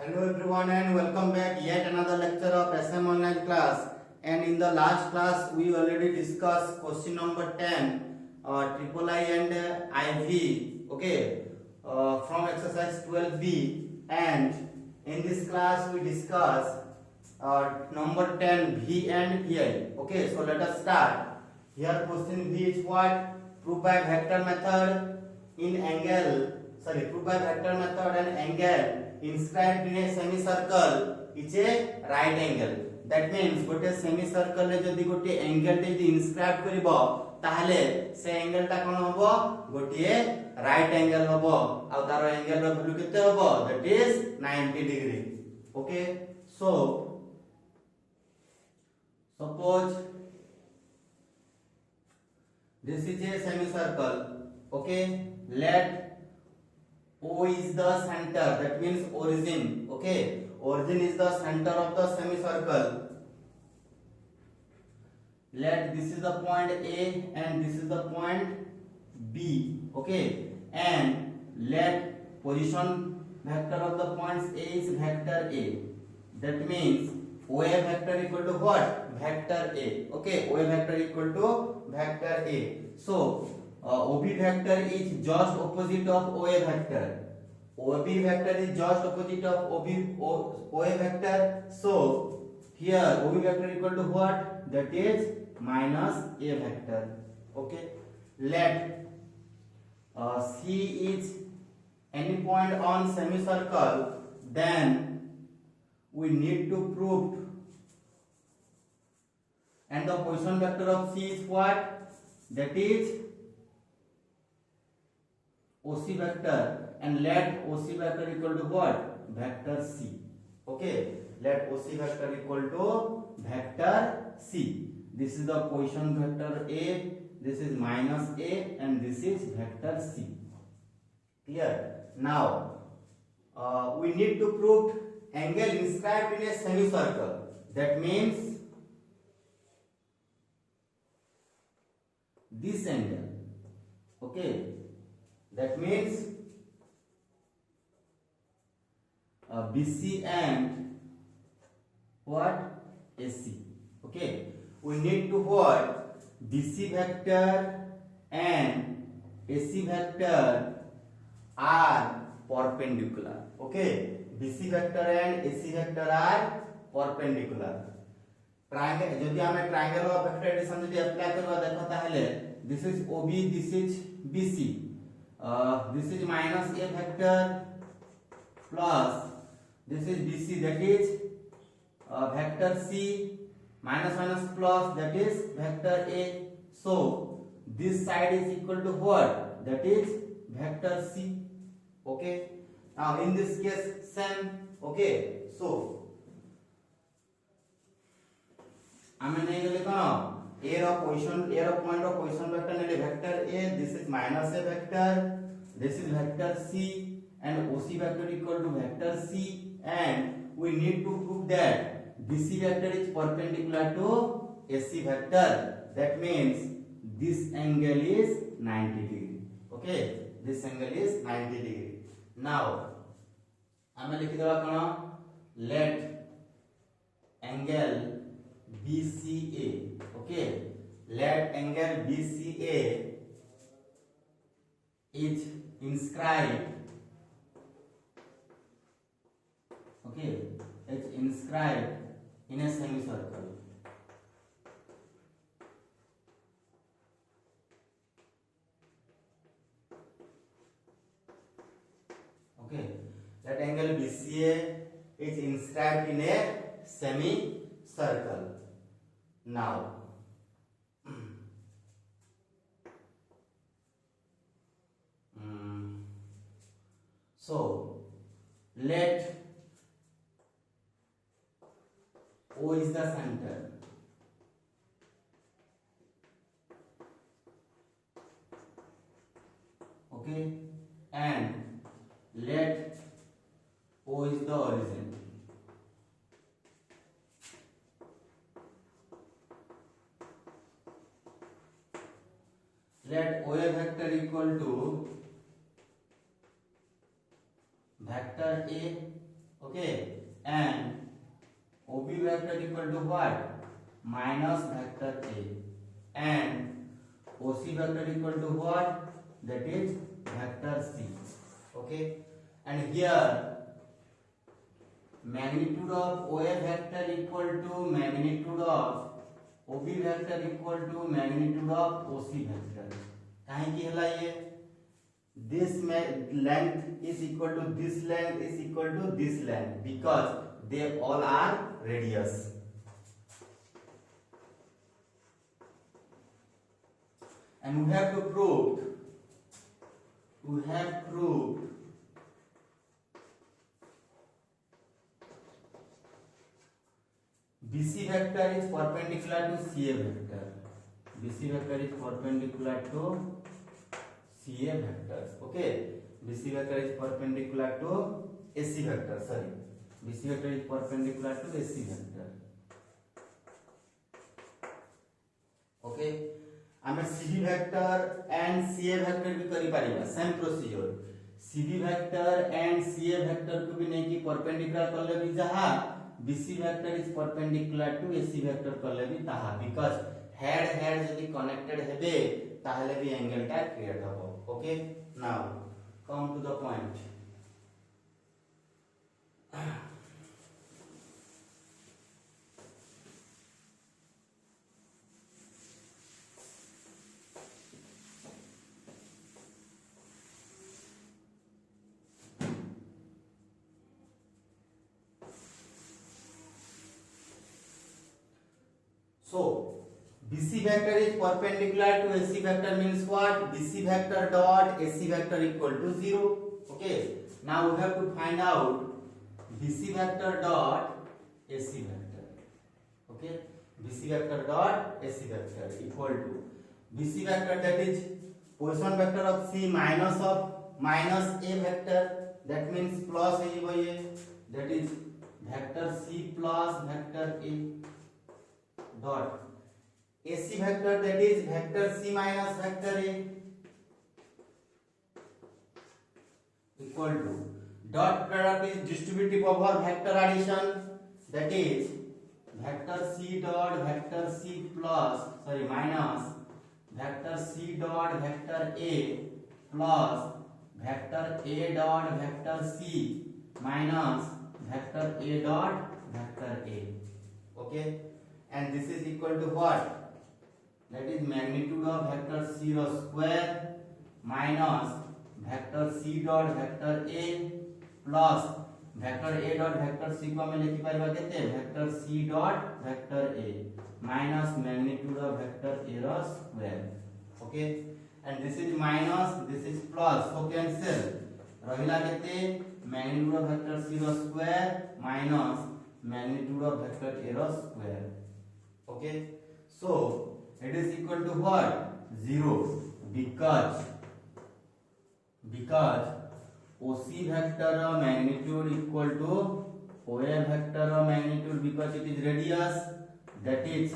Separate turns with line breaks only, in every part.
Hello everyone and welcome back yet another lecture of SM online class. And in the last class we already discussed question number 10 triple I and IV, okay, from exercise 12b. And in this class we discuss number 10 V and VI. Okay, so let us start. Here question V is what? Prove by vector method prove by vector method and angle inscribed in a semicircle is a right angle. That means गोटे semicircle रे जदी गोटे angle टे जदी inscribe करिवो ताहले से angle ता कोन होबो गोटे right angle होबो आ तार angle रो वैल्यू केते होबो that is 90 degree. Okay, so suppose this is a semicircle. Okay, let O is the center, that means origin. Okay, origin is the center of the semicircle. Let this is the point A and this is the point B. Okay, and let position vector of the points A is vector A. That means OA vector equal to what? Vector A. Okay, OA vector equal to vector A. So OB vector is just opposite of OA vector. OB vector is just opposite of OA vector. So here OB vector equal to what? That is minus A vector. Okay. Let C is any point on semicircle, then we need to prove, and the position vector of C is what? That is OC vector, and let OC vector equal to what? Vector C. Okay, let OC vector equal to vector C. This is the position vector A, this is minus A, and this is vector C. Clear? Now we need to prove angle inscribed in a semicircle. That means this angle. Okay, that means BC and what? AC. Okay, we need to what? BC vector and AC vector are perpendicular. Okay, BC vector and AC vector are perpendicular. Triangle जदि हमें triangle of vector addition जदि apply करवा देखो ताहले this is OB, this is BC. This is minus A vector plus this is BC, that is vector C, minus minus plus, that is vector A. So this side is equal to what? That is vector C. Okay, now in this case same. Okay, so आमे नहीं गले कोन A row position, A row point row position vector नेले vector A, this is minus A vector, this is vector C, and OC vector equal to vector C, and we need to prove that BC vector is perpendicular to AC vector. That means this angle is 90 degree. Okay, this angle is 90 degree. Now आमे लिखि देबा कोन let angle BCA. Okay, let angle BCA is inscribed. Okay, it's inscribed in a semicircle. Okay, that angle BCA is inscribed in a semicircle. Now so let O is the center. Okay, and let O is the origin. Let OA vector equal to vector A. okay, and OB vector equal to what? Minus vector A, and OC vector equal to what? That is vector C, okay. And here magnitude of OA vector equal to magnitude of OB vector equal to magnitude of OC vector. काहे की हला ये this length is equal to this length is equal to this length because they all are radius. And we have proved BC vector is perpendicular to CA vector. BC vector is perpendicular to CA vector. Okay. BC vector is perpendicular to AC vector. Sorry. BC vector is perpendicular to AC vector. Okay. आमे CB vector and CA vector भी करी Paribas same procedure. CB vector and CA vector को भी नहीं कि perpendicular करले भी जहा BC vector is perpendicular to AC vector करले भी ताहा because head यदि connected हेबे ताहले भी एंगल टा क्रिएट हबो. Okay, now come to the point. So BC vector is perpendicular to AC vector means what? BC vector dot AC vector equal to 0. Okay. Now we have to find out BC vector dot AC vector. Okay. BC vector dot AC vector equal to BC vector, that is position vector of C minus A vector, that means plus A by A, that is vector C plus vector A dot AC vector, that is vector C minus vector A equal to dot product is distributive over vector addition, that is vector C dot vector C minus vector C dot vector A plus vector A dot vector C minus vector A dot vector A. Okay, and this is equal to what? That is magnitude of vector C square minus vector C dot vector A plus vector A dot vector C को हमें लिखी Paribas केते vector C dot vector A minus magnitude of vector A square. Okay, and this is minus, this is plus, so cancel रहिला केते magnitude of vector C square minus magnitude of vector A square. Okay, so it is equal to what? 0 because OC vector magnitude equal to OA vector magnitude because it is radius, that is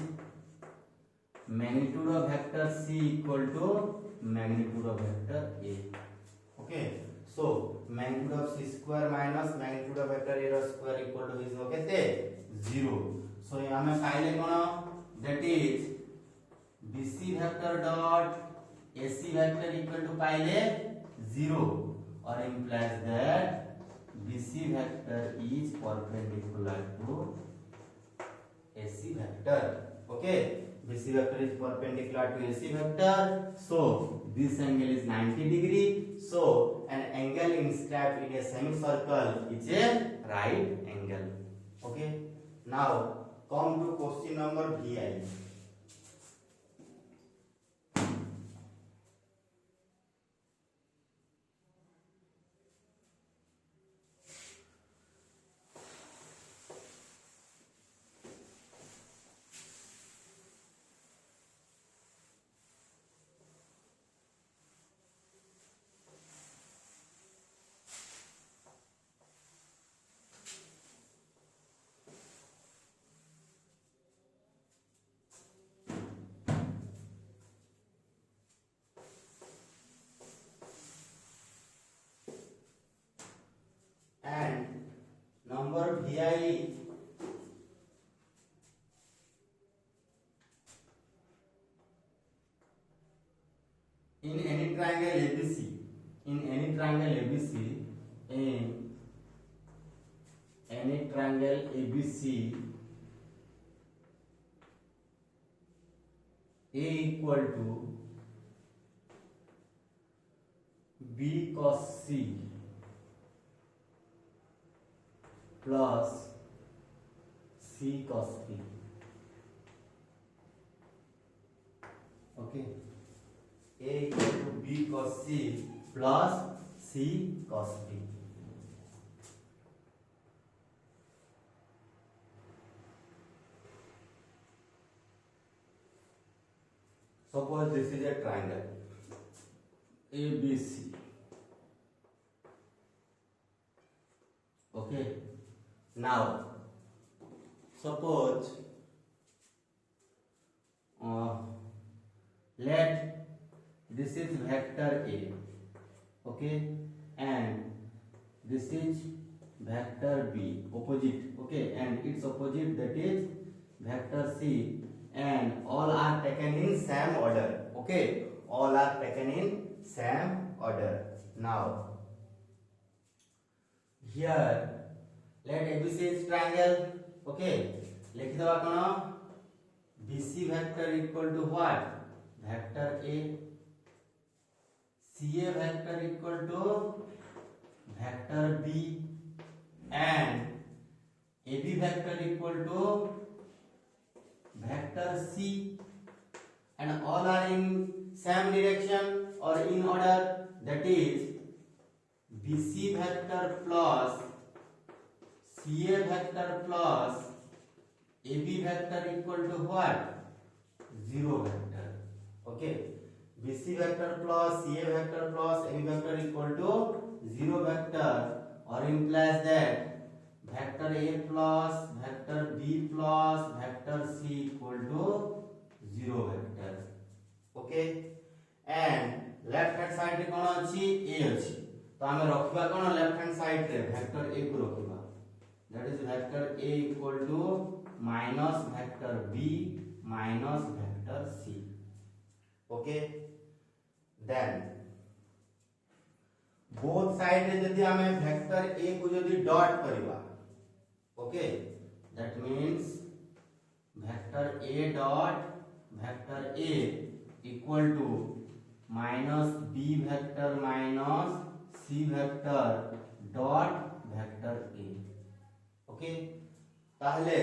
magnitude of vector C equal to magnitude of vector A. Okay, so magnitude of C square minus magnitude of vector A square equal to is okay 0. So यहाँ में पाइले कौन? That is BC vector dot AC vector equal to पाइले 0 or implies that BC vector is perpendicular to AC vector. Okay, BC vector is perpendicular to AC vector, so this angle is 90 degree. So an angle inscribed in a semicircle is a right angle. Okay, now come to question number VI. number VI in any triangle ABC, in any triangle ABC, in any triangle ABC, A equal to B cos C plus C cos P. Okay, A equal to B cos C plus C cos P. Suppose this is a triangle ABC. Okay, now suppose let this is vector A, okay, and this is vector B, opposite, okay, and its opposite, that is vector C, and all are taken in same order, okay, all are taken in same order. Now here let ABC is triangle, okay, लिख दवा कौन BC vector equal to what, vector A, CA vector equal to vector B, and AB vector equal to vector C, and all are in same direction or in order, that is BC vector plus CA vector plus AB vector equal to what, 0 vector, okay, BC vector plus CA vector plus AB vector equal to 0 vector, or implies that vector A plus vector B plus vector C equal to 0 vector, okay, and left hand side रे कोन अछि A अछि, तो आमे रखिबा कोन left hand side रे vector A को रखिबा, that is vector A equal to minus vector B minus vector C, okay, then both side रे जदि आमे वेक्टर A को जदि डॉट करिबा, okay, that means vector A dot vector A equal to minus B vector minus C vector dot vector A, okay, ताहले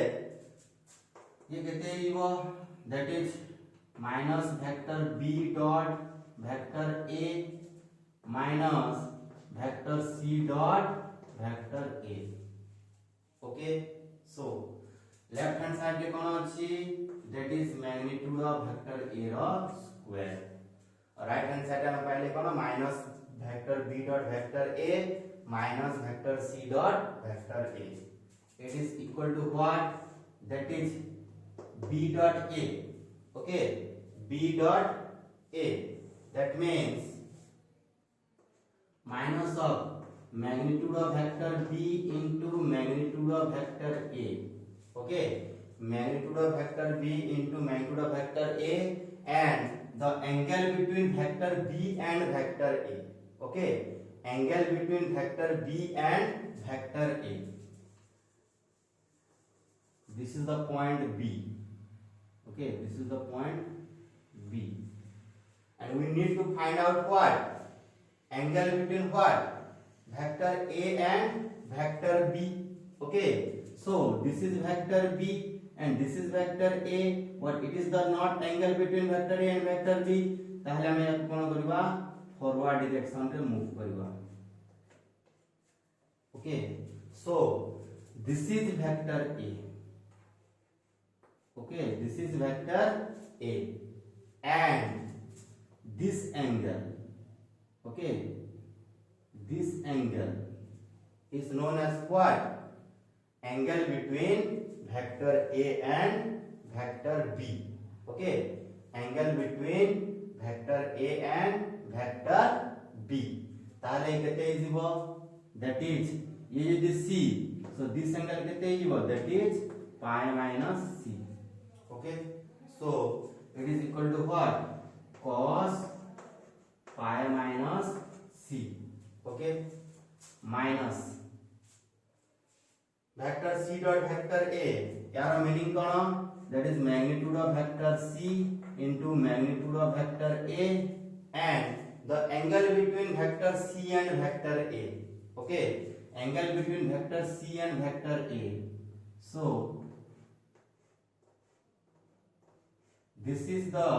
ये केते आइबो, that is minus vector B dot vector A minus vector C dot vector A, okay, so left hand side रे कोन अछि, that is magnitude of vector A row square, right hand side रे पहले कोन minus vector B dot vector A minus vector C dot vector A, it is equal to what, that is B dot A, okay, B dot A, that means minus of magnitude of vector B into magnitude of vector A, okay, magnitude of vector B into magnitude of vector A, and the angle between vector B and vector A, okay, angle between vector B and vector A, this is the point B, okay, this is the point B, and we need to find out what, angle between what, vector A and vector B, okay, so this is vector B and this is vector A, what it is the not angle between vector A and vector B, ताहले हमें कोन करबा, forward direction रे move करबा, okay, so this is vector A, okay, this is vector A, and this angle, okay, this angle is known as what, angle between vector A and vector B, okay, angle between vector A and vector B, ताले केते इजिबो, that is ये यदि c, so this angle केते हिबो, that is pi minus c. Okay, so it is equal to what? Cos pi minus c. Okay, minus vector c dot vector a, यार meaning cone? That is magnitude of vector c into magnitude of vector a and the angle between vector c and vector a. Okay, angle between vector c and vector a. So this is the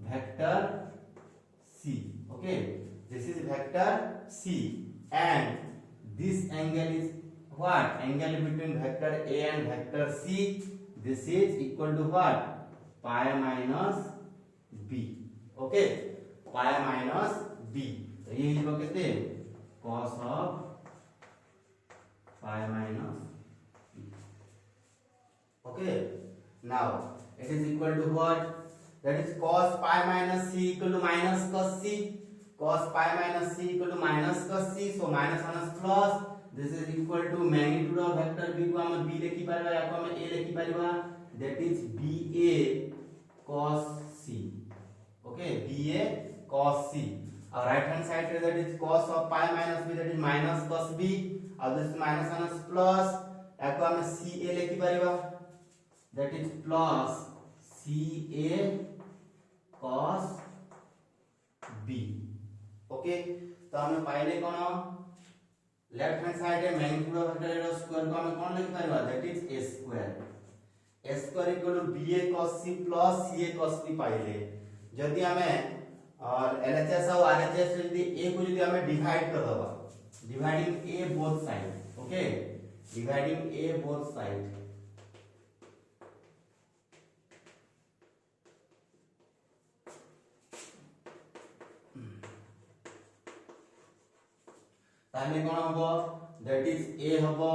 vector c. Okay, this is vector c and this angle is what? Angle between vector a and vector c. This is equal to what? Pi minus b. Okay, pi minus b. तो ये हिबो केते? Cos of pi minus b. Okay, now it is equal to what? That is cos pi minus c equal to minus cos c. Cos pi minus c equal to minus cos c. So minus minus plus. This is equal to magnitude of vector b को हम b लेखि Paribas या को हम a Lekhi Paribas. That is ba cos c. Okay, ba cos c. और right hand side that is cos of pi minus b, that is minus cos b. और this minus minus plus या को हम ca Lekhi Paribas. That is plus ca cos b. Okay, तो हमें पाइले कोन? Left hand side है magnitude of vector square को हमें कौन लिख पारिबा? That is a square. a square equal to ba cos c plus ca cos b पाइले. जदी हमें और LHS और RHS जदी a को जदी हमें डिवाइड कर दबा, dividing a both side. Okay, dividing a both side. ताने कोन हबो? दैट इज a हबो.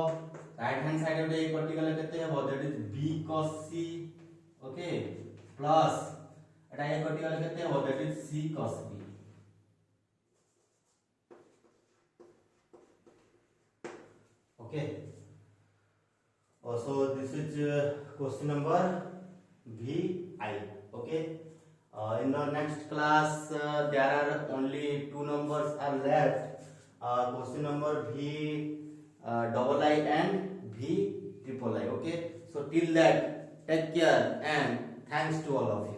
राइट हैंड साइड रे a कटि गले केते हबो? That is b cos c. Okay, plus iota a कटि गले केते हबो? That is c cos b. Okay, also this is question number vi. Okay, in the next class there are only two numbers are left. Question number v double I and v triple I. Okay, so till that take care and thanks to all of you.